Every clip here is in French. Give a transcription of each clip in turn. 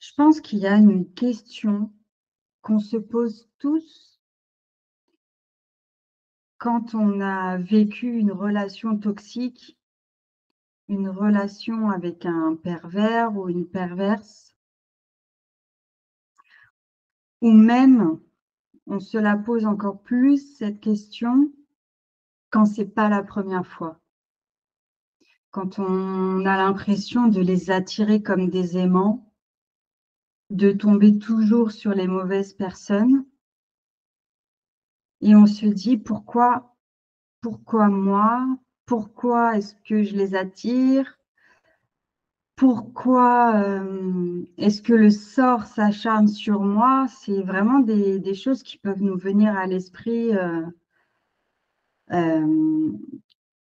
Je pense qu'il y a une question qu'on se pose tous quand on a vécu une relation toxique, une relation avec un pervers ou une perverse, ou même on se la pose encore plus cette question quand c'est pas la première fois. Quand on a l'impression de les attirer comme des aimants, de tomber toujours sur les mauvaises personnes, et on se dit pourquoi moi? Pourquoi est-ce que je les attire? Pourquoi, est-ce que le sort s'acharne sur moi? C'est vraiment des choses qui peuvent nous venir à l'esprit,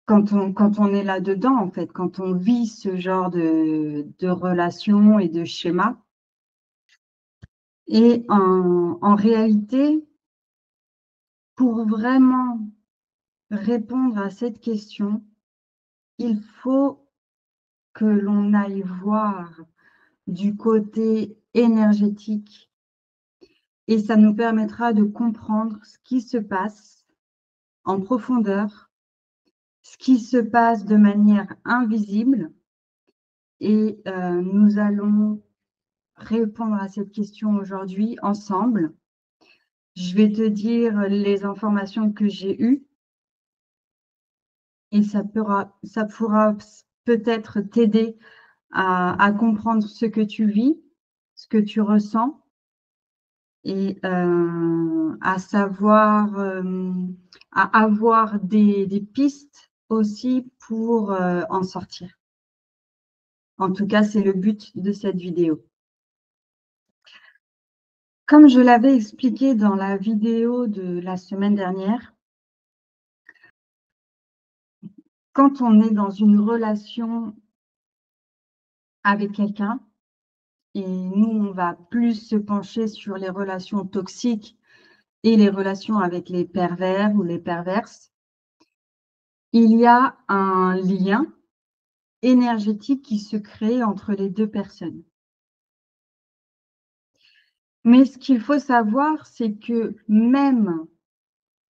quand on est là-dedans, en fait, quand on vit ce genre de relations et de schémas. Et en réalité, pour vraiment répondre à cette question, il faut que l'on aille voir du côté énergétique et ça nous permettra de comprendre ce qui se passe en profondeur, ce qui se passe de manière invisible et nous allons répondre à cette question aujourd'hui ensemble. Je vais te dire les informations que j'ai eues et ça pourra peut-être t'aider à comprendre ce que tu vis, ce que tu ressens et à savoir, à avoir des pistes aussi pour en sortir. En tout cas, c'est le but de cette vidéo. Comme je l'avais expliqué dans la vidéo de la semaine dernière, quand on est dans une relation avec quelqu'un, et nous, on va plus se pencher sur les relations toxiques et les relations avec les pervers ou les perverses, il y a un lien énergétique qui se crée entre les deux personnes. Mais ce qu'il faut savoir, c'est que même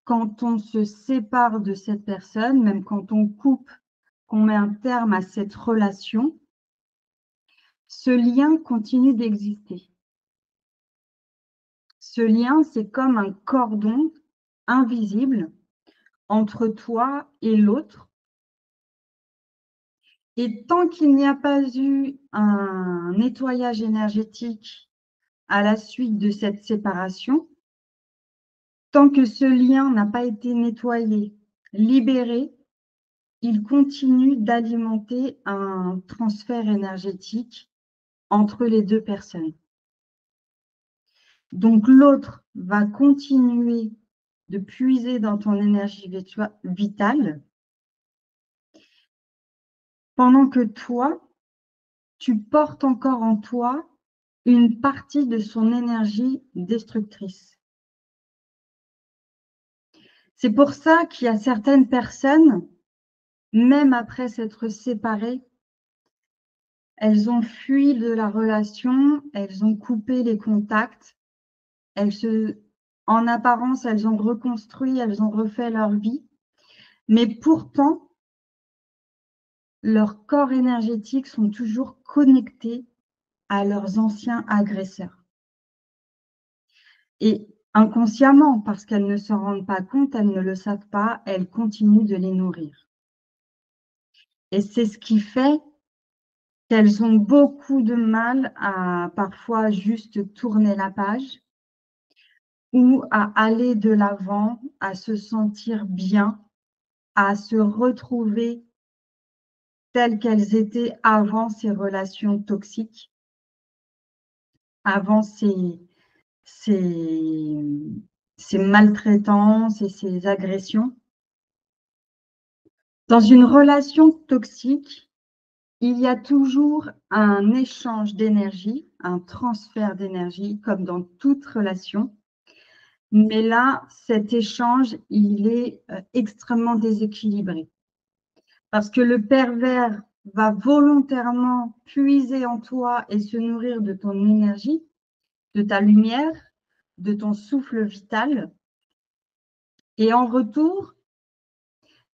quand on se sépare de cette personne, même quand on coupe, qu'on met un terme à cette relation, ce lien continue d'exister. Ce lien, c'est comme un cordon invisible entre toi et l'autre. Et tant qu'il n'y a pas eu un nettoyage énergétique à la suite de cette séparation, tant que ce lien n'a pas été nettoyé, libéré, il continue d'alimenter un transfert énergétique entre les deux personnes. Donc l'autre va continuer de puiser dans ton énergie vitale pendant que toi, tu portes encore en toi une partie de son énergie destructrice. C'est pour ça qu'il y a certaines personnes, même après s'être séparées, elles ont fui de la relation, elles ont coupé les contacts, en apparence, elles ont reconstruit, elles ont refait leur vie, mais pourtant, leurs corps énergétiques sont toujours connectés à leurs anciens agresseurs. Et inconsciemment, parce qu'elles ne s'en rendent pas compte, elles ne le savent pas, elles continuent de les nourrir. Et c'est ce qui fait qu'elles ont beaucoup de mal à parfois juste tourner la page ou à aller de l'avant, à se sentir bien, à se retrouver telles qu'elles étaient avant ces relations toxiques, avant ces maltraitances et ces agressions. Dans une relation toxique, il y a toujours un échange d'énergie, un transfert d'énergie, comme dans toute relation. Mais là, cet échange, il est extrêmement déséquilibré. Parce que le pervers va volontairement puiser en toi et se nourrir de ton énergie, de ta lumière, de ton souffle vital. Et en retour,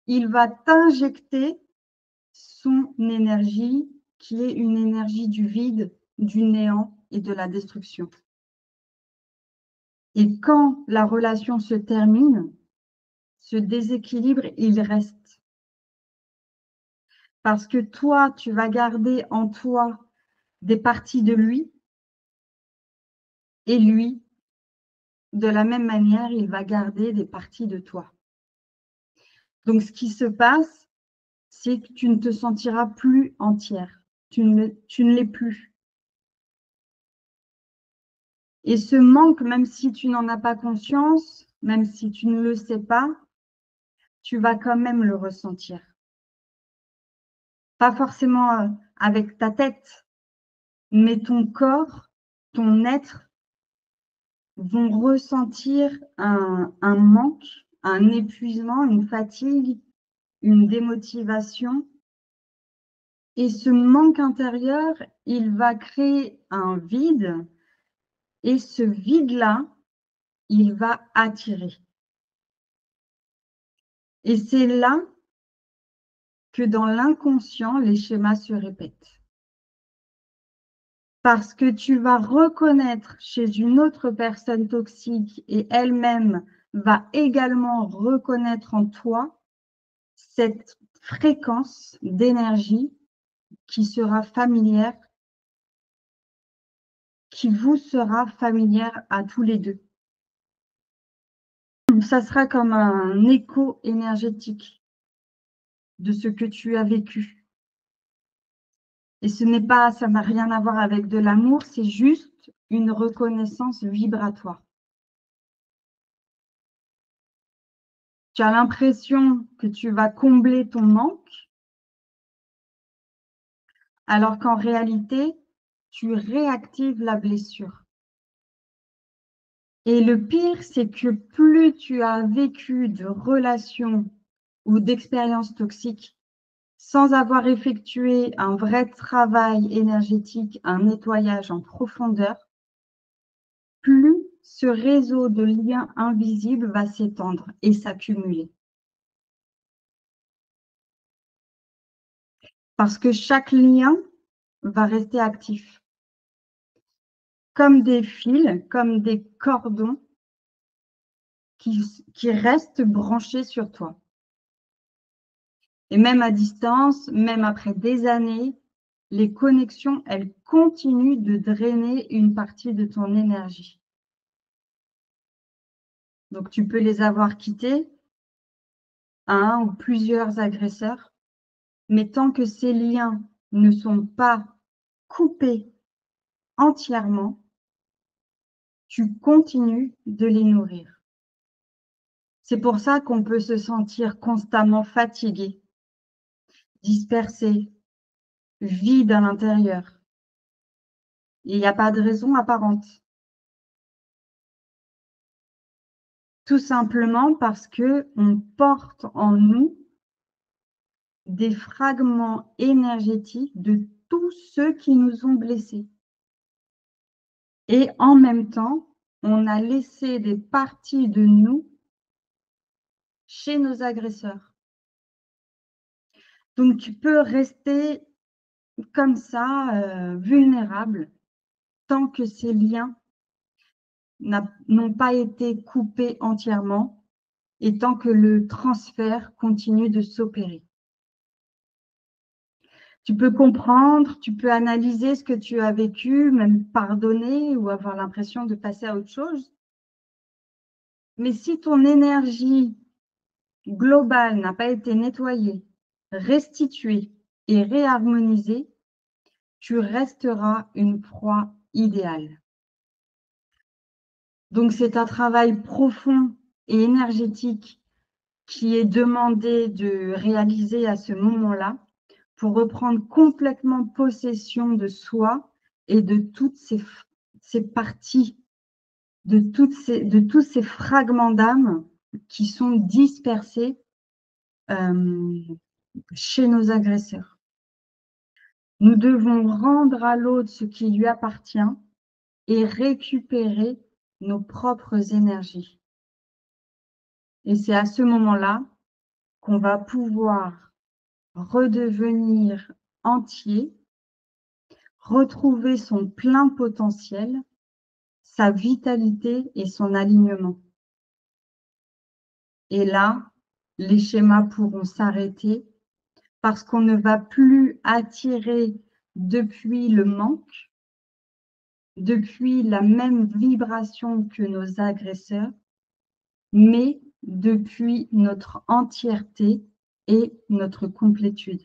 il va t'injecter son énergie, qui est une énergie du vide, du néant et de la destruction. Et quand la relation se termine, ce déséquilibre, il reste. Parce que toi, tu vas garder en toi des parties de lui, et lui, de la même manière, il va garder des parties de toi. Donc, ce qui se passe, c'est que tu ne te sentiras plus entière. Tu ne l'es plus. Et ce manque, même si tu n'en as pas conscience, même si tu ne le sais pas, tu vas quand même le ressentir. Pas forcément avec ta tête, mais ton corps, ton être vont ressentir un manque, un épuisement, une fatigue, une démotivation. Et ce manque intérieur, il va créer un vide. Et ce vide-là, il va attirer. Et c'est là que dans l'inconscient, les schémas se répètent. Parce que tu vas reconnaître chez une autre personne toxique et elle-même va également reconnaître en toi cette fréquence d'énergie qui sera familière, qui vous sera familière à tous les deux. Ça sera comme un écho énergétique de ce que tu as vécu. Et ce n'est pas, ça n'a rien à voir avec de l'amour, c'est juste une reconnaissance vibratoire. Tu as l'impression que tu vas combler ton manque, alors qu'en réalité, tu réactives la blessure. Et le pire, c'est que plus tu as vécu de relations ou d'expériences toxiques sans avoir effectué un vrai travail énergétique, un nettoyage en profondeur, plus ce réseau de liens invisibles va s'étendre et s'accumuler. Parce que chaque lien va rester actif, comme des fils, comme des cordons qui restent branchés sur toi. Et même à distance, même après des années, les connexions, elles continuent de drainer une partie de ton énergie. Donc, tu peux les avoir quittés, un ou plusieurs agresseurs, mais tant que ces liens ne sont pas coupés entièrement, tu continues de les nourrir. C'est pour ça qu'on peut se sentir constamment fatigué, dispersé, vide à l'intérieur. Il n'y a pas de raison apparente. Tout simplement parce qu'on porte en nous des fragments énergétiques de tous ceux qui nous ont blessés. Et en même temps, on a laissé des parties de nous chez nos agresseurs. Donc, tu peux rester comme ça, vulnérable, tant que ces liens n'ont pas été coupés entièrement et tant que le transfert continue de s'opérer. Tu peux comprendre, tu peux analyser ce que tu as vécu, même pardonner ou avoir l'impression de passer à autre chose. Mais si ton énergie globale n'a pas été nettoyée, restituée et réharmonisée, tu resteras une proie idéale. Donc, c'est un travail profond et énergétique qui est demandé de réaliser à ce moment-là pour reprendre complètement possession de soi et de toutes ces parties, de tous ces fragments d'âme qui sont dispersés chez nos agresseurs. Nous devons rendre à l'autre ce qui lui appartient et récupérer nos propres énergies. Et c'est à ce moment-là qu'on va pouvoir redevenir entier, retrouver son plein potentiel, sa vitalité et son alignement. Et là, les schémas pourront s'arrêter parce qu'on ne va plus attirer depuis le manque, depuis la même vibration que nos agresseurs, mais depuis notre entièreté et notre complétude.